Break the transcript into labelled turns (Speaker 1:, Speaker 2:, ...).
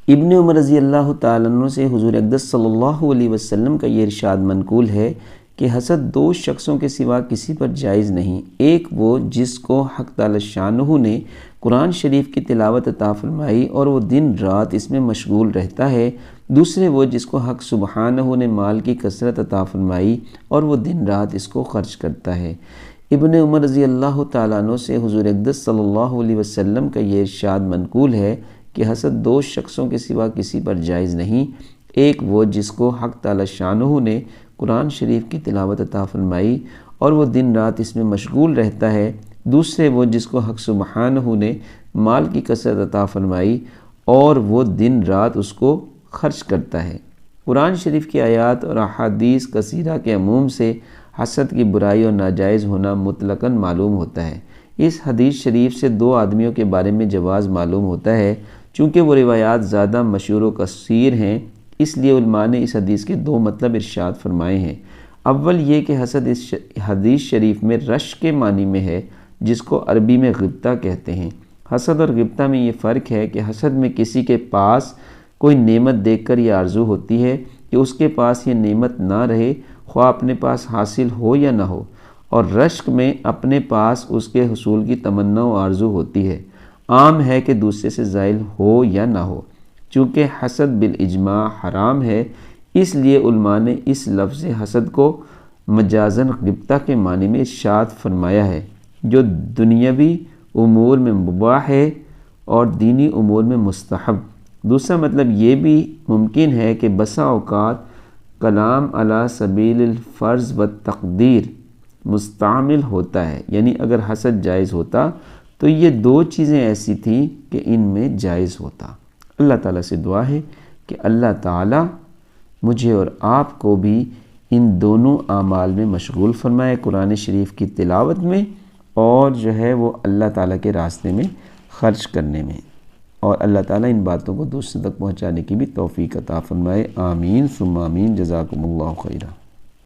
Speaker 1: ابن عمر رضی اللہ تعالیٰ عنہ سے حضور اقدس صلی اللہ علیہ وسلم کا یہ ارشاد منقول ہے کہ حسد دو شخصوں کے سوا کسی پر جائز نہیں، ایک وہ جس کو حق تعالی شانہ نے قرآن شریف کی تلاوت عطا فرمائی اور وہ دن رات اس میں مشغول رہتا ہے، دوسرے وہ جس کو حق سبحانہ نے مال کی کثرت عطا فرمائی اور وہ دن رات اس کو خرچ کرتا ہے۔ ابن عمر رضی اللہ تعالیٰ عنہ سے حضور اقدس صلی اللہ علیہ وسلم کا یہ ارشاد منقول ہے کہ حسد دو شخصوں کے سوا کسی پر جائز نہیں، ایک وہ جس کو حق تعالی شانہ نے قرآن شریف کی تلاوت عطا فرمائی اور وہ دن رات اس میں مشغول رہتا ہے، دوسرے وہ جس کو حق سبحانہ نے مال کی کثرت عطا فرمائی اور وہ دن رات اس کو خرچ کرتا ہے۔ قرآن شریف کی آیات اور احادیث کثیرہ کے عموم سے حسد کی برائی اور ناجائز ہونا مطلقاً معلوم ہوتا ہے۔ اس حدیث شریف سے دو آدمیوں کے بارے میں جواز معلوم ہوتا ہے، چونکہ وہ روایات زیادہ مشہور و کثیر ہیں، اس لیے علماء نے اس حدیث کے دو مطلب ارشاد فرمائے ہیں۔ اول یہ کہ حسد اس حدیث شریف میں رش کے معنی میں ہے، جس کو عربی میں غبطہ کہتے ہیں۔ حسد اور غبطہ میں یہ فرق ہے کہ حسد میں کسی کے پاس کوئی نعمت دیکھ کر یہ آرزو ہوتی ہے کہ اس کے پاس یہ نعمت نہ رہے، خواہ اپنے پاس حاصل ہو یا نہ ہو، اور رشک میں اپنے پاس اس کے حصول کی تمنا و آرزو ہوتی ہے، عام ہے کہ دوسرے سے زائل ہو یا نہ ہو۔ چونکہ حسد بالاجماع حرام ہے، اس لیے علماء نے اس لفظ حسد کو مجازاً غبطہ کے معنی میں ارشاد فرمایا ہے، جو دنیاوی امور میں مباح ہے اور دینی امور میں مستحب۔ دوسرا مطلب یہ بھی ممکن ہے کہ بسا اوقات کلام علی سبیل الفرض و تقدیر مستعمل ہوتا ہے، یعنی اگر حسد جائز ہوتا تو یہ دو چیزیں ایسی تھیں کہ ان میں جائز ہوتا۔ اللہ تعالیٰ سے دعا ہے کہ اللہ تعالیٰ مجھے اور آپ کو بھی ان دونوں اعمال میں مشغول فرمائے، قرآن شریف کی تلاوت میں اور جو ہے وہ اللہ تعالیٰ کے راستے میں خرچ کرنے میں، اور اللہ تعالیٰ ان باتوں کو دوسروں تک پہنچانے کی بھی توفیق عطا فرمائے۔ آمین ثم آمین۔ جزاکم اللہ خیرا۔